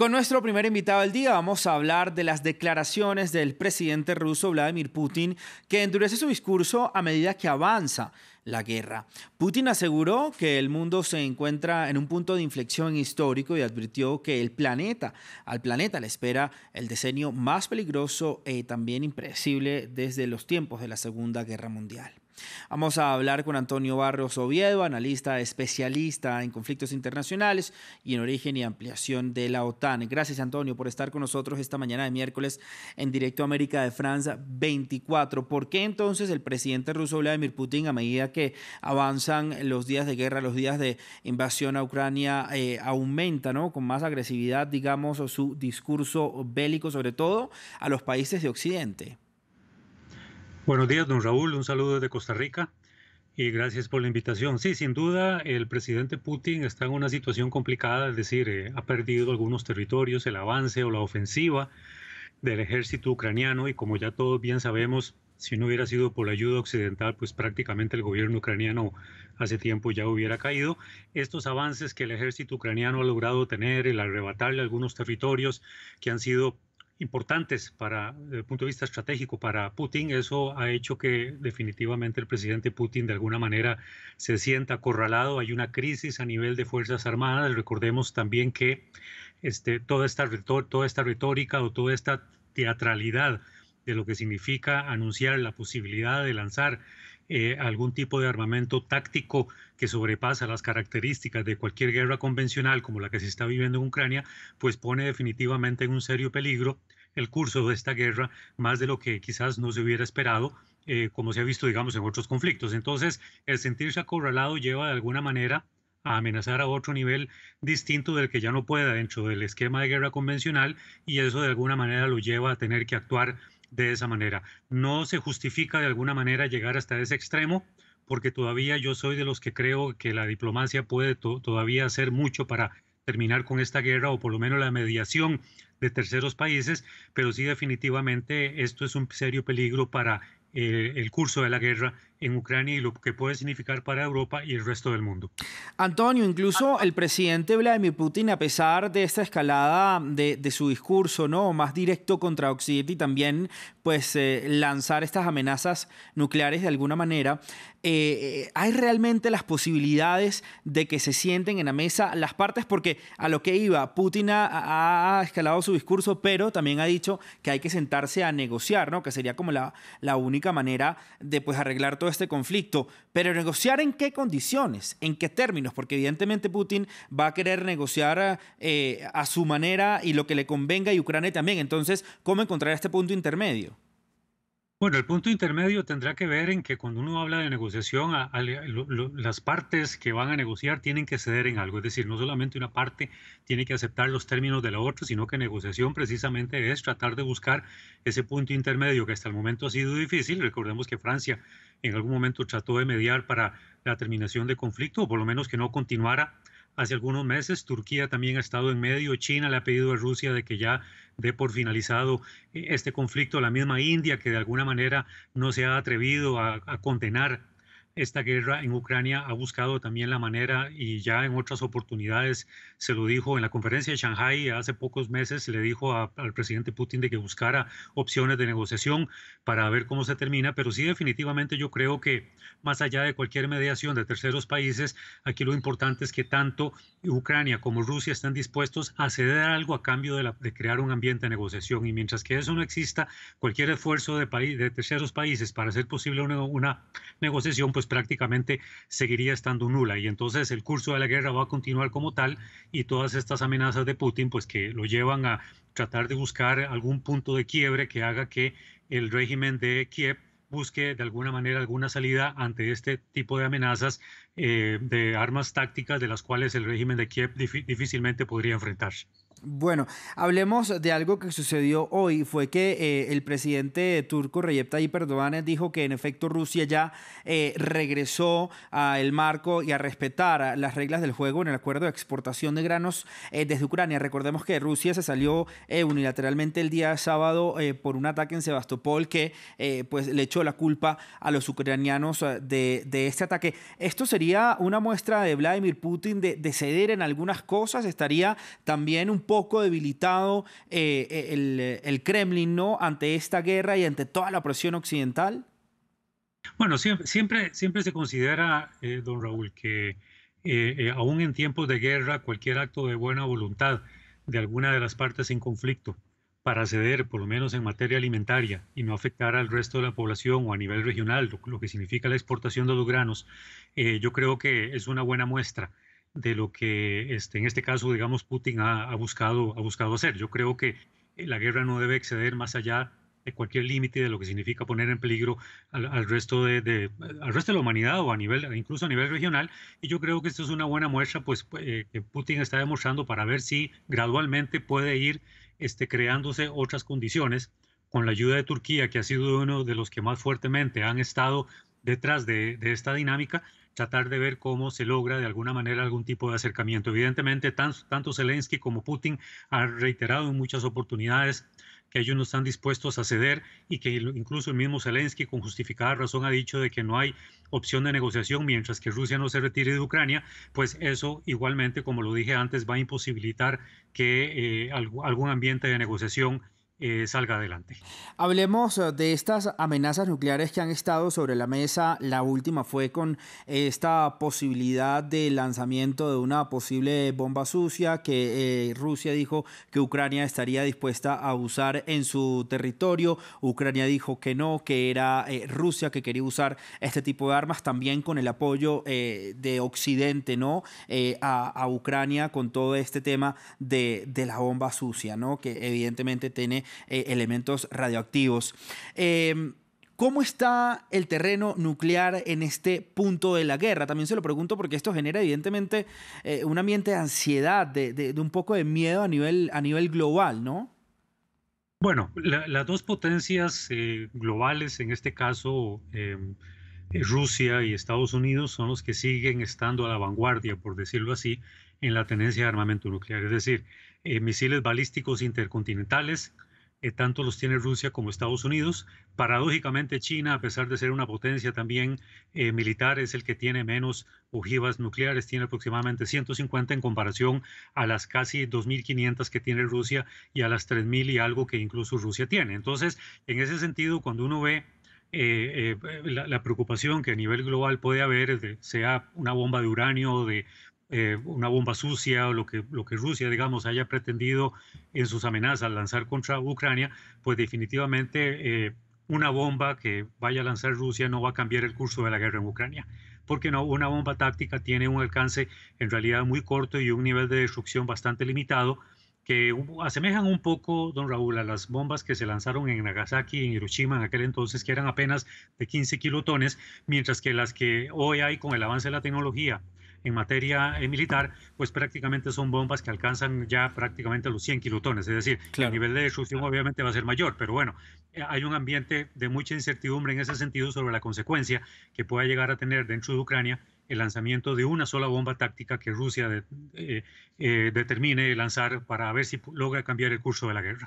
Con nuestro primer invitado del día vamos a hablar de las declaraciones del presidente ruso Vladimir Putin, que endurece su discurso a medida que avanza la guerra. Putin aseguró que el mundo se encuentra en un punto de inflexión histórico y advirtió que al planeta le espera el decenio más peligroso y también impredecible desde los tiempos de la Segunda Guerra Mundial. Vamos a hablar con Antonio Barros Oviedo, analista especialista en conflictos internacionales y en origen y ampliación de la OTAN. Gracias, Antonio, por estar con nosotros esta mañana de miércoles en Directo América de France 24. ¿Por qué entonces el presidente ruso Vladimir Putin, a medida que avanzan los días de guerra, los días de invasión a Ucrania, aumenta, ¿no?, con más agresividad, digamos, su discurso bélico, sobre todo a los países de Occidente? Buenos días, don Raúl. Un saludo desde Costa Rica y gracias por la invitación. Sí, sin duda, el presidente Putin está en una situación complicada, es decir, ha perdido algunos territorios, el avance o la ofensiva del ejército ucraniano y como ya todos bien sabemos, si no hubiera sido por la ayuda occidental, pues prácticamente el gobierno ucraniano hace tiempo ya hubiera caído. Estos avances que el ejército ucraniano ha logrado tener, el arrebatarle algunos territorios que han sido importantes desde el punto de vista estratégico para Putin, eso ha hecho que definitivamente el presidente Putin de alguna manera se sienta acorralado. Hay una crisis a nivel de Fuerzas Armadas. Recordemos también que toda esta retórica o toda esta teatralidad de lo que significa anunciar la posibilidad de lanzar algún tipo de armamento táctico que sobrepasa las características de cualquier guerra convencional como la que se está viviendo en Ucrania, pues pone definitivamente en un serio peligro el curso de esta guerra, más de lo que quizás no se hubiera esperado, como se ha visto, digamos, en otros conflictos. Entonces, el sentirse acorralado lleva de alguna manera a amenazar a otro nivel distinto del que ya no pueda dentro del esquema de guerra convencional, y eso de alguna manera lo lleva a tener que actuar de esa manera. No se justifica de alguna manera llegar hasta ese extremo, porque todavía yo soy de los que creo que la diplomacia puede todavía hacer mucho para terminar con esta guerra, o por lo menos la mediación de terceros países, pero sí definitivamente esto es un serio peligro para el curso de la guerra en Ucrania y lo que puede significar para Europa y el resto del mundo. Antonio, incluso el presidente Vladimir Putin, a pesar de esta escalada de su discurso, ¿no?, más directo contra Occidente y también pues lanzar estas amenazas nucleares de alguna manera, ¿hay realmente las posibilidades de que se sienten en la mesa las partes? Porque a lo que iba, Putin ha escalado su discurso, pero también ha dicho que hay que sentarse a negociar, ¿no?, que sería como la única manera de pues arreglar todo este conflicto. Pero ¿negociar en qué condiciones? ¿En qué términos? Porque evidentemente Putin va a querer negociar a su manera y lo que le convenga, y Ucrania también. Entonces, ¿cómo encontrar este punto intermedio? Bueno, el punto intermedio tendrá que ver en que cuando uno habla de negociación, las partes que van a negociar tienen que ceder en algo. Es decir, no solamente una parte tiene que aceptar los términos de la otra, sino que negociación precisamente es tratar de buscar ese punto intermedio que hasta el momento ha sido difícil. Recordemos que Francia en algún momento trató de mediar para la terminación de conflicto, o por lo menos que no continuara. Hace algunos meses Turquía también ha estado en medio. China le ha pedido a Rusia de que ya dé por finalizado este conflicto. La misma India, que de alguna manera no se ha atrevido a condenar esta guerra en Ucrania, ha buscado también la manera, y ya en otras oportunidades se lo dijo en la conferencia de Shanghái hace pocos meses, le dijo al presidente Putin de que buscara opciones de negociación para ver cómo se termina. Pero sí, definitivamente yo creo que más allá de cualquier mediación de terceros países, aquí lo importante es que tanto Ucrania como Rusia están dispuestos a ceder algo a cambio de crear un ambiente de negociación, y mientras que eso no exista, cualquier esfuerzo de terceros países para hacer posible una negociación, pues prácticamente seguiría estando nula, y entonces el curso de la guerra va a continuar como tal, y todas estas amenazas de Putin pues que lo llevan a tratar de buscar algún punto de quiebre que haga que el régimen de Kiev busque de alguna manera alguna salida ante este tipo de amenazas de armas tácticas de las cuales el régimen de Kiev difícilmente podría enfrentarse. Bueno, hablemos de algo que sucedió hoy. Fue que el presidente turco Recep Tayyip Erdogan dijo que en efecto Rusia ya regresó al marco y a respetar las reglas del juego en el acuerdo de exportación de granos desde Ucrania. Recordemos que Rusia se salió unilateralmente el día sábado por un ataque en Sebastopol que pues le echó la culpa a los ucranianos de este ataque. ¿Esto sería una muestra de Vladimir Putin de ceder en algunas cosas? ¿Estaría también un poco debilitado el Kremlin, ¿no?, ante esta guerra y ante toda la presión occidental? Bueno, siempre se considera, don Raúl, que aún en tiempos de guerra, cualquier acto de buena voluntad de alguna de las partes en conflicto para ceder, por lo menos en materia alimentaria, y no afectar al resto de la población o a nivel regional, lo que significa la exportación de los granos, yo creo que es una buena muestra de lo que en este caso, digamos, Putin ha buscado hacer. Yo creo que la guerra no debe exceder más allá de cualquier límite de lo que significa poner en peligro al resto al resto de la humanidad o a nivel, incluso a nivel regional. Y yo creo que esto es una buena muestra, pues, que Putin está demostrando para ver si gradualmente puede ir creándose otras condiciones con la ayuda de Turquía, que ha sido uno de los que más fuertemente han estado detrás de esta dinámica, tratar de ver cómo se logra de alguna manera algún tipo de acercamiento. Evidentemente, tanto Zelensky como Putin han reiterado en muchas oportunidades que ellos no están dispuestos a ceder y que incluso el mismo Zelensky con justificada razón ha dicho de que no hay opción de negociación mientras que Rusia no se retire de Ucrania, pues eso igualmente, como lo dije antes, va a imposibilitar que algún ambiente de negociación salga adelante. Hablemos de estas amenazas nucleares que han estado sobre la mesa. La última fue con esta posibilidad de lanzamiento de una posible bomba sucia que Rusia dijo que Ucrania estaría dispuesta a usar en su territorio. Ucrania dijo que no, que era Rusia que quería usar este tipo de armas, también con el apoyo de Occidente, ¿no?, a Ucrania con todo este tema de la bomba sucia, ¿no?, que evidentemente tiene elementos radioactivos. ¿Cómo está el terreno nuclear en este punto de la guerra? También se lo pregunto porque esto genera evidentemente un ambiente de ansiedad, de un poco de miedo a nivel global, ¿no? Bueno, las dos potencias globales, en este caso Rusia y Estados Unidos, son los que siguen estando a la vanguardia, por decirlo así, en la tenencia de armamento nuclear. Es decir, misiles balísticos intercontinentales, tanto los tiene Rusia como Estados Unidos. Paradójicamente, China, a pesar de ser una potencia también militar, es el que tiene menos ojivas nucleares, tiene aproximadamente 150 en comparación a las casi 2.500 que tiene Rusia y a las 3.000 y algo que incluso Rusia tiene. Entonces, en ese sentido, cuando uno ve la preocupación que a nivel global puede haber, sea una bomba de uranio o de una bomba sucia o lo que Rusia, digamos, haya pretendido en sus amenazas lanzar contra Ucrania, pues definitivamente una bomba que vaya a lanzar Rusia no va a cambiar el curso de la guerra en Ucrania, porque no, una bomba táctica tiene un alcance en realidad muy corto y un nivel de destrucción bastante limitado, que asemejan un poco, don Raúl, a las bombas que se lanzaron en Nagasaki y en Hiroshima en aquel entonces, que eran apenas de 15 kilotones, mientras que las que hoy hay con el avance de la tecnología en materia militar, pues prácticamente son bombas que alcanzan ya prácticamente los 100 kilotones, es decir, el Claro. nivel de destrucción obviamente va a ser mayor, pero bueno, hay un ambiente de mucha incertidumbre en ese sentido sobre la consecuencia que pueda llegar a tener dentro de Ucrania el lanzamiento de una sola bomba táctica que Rusia determine lanzar para ver si logra cambiar el curso de la guerra.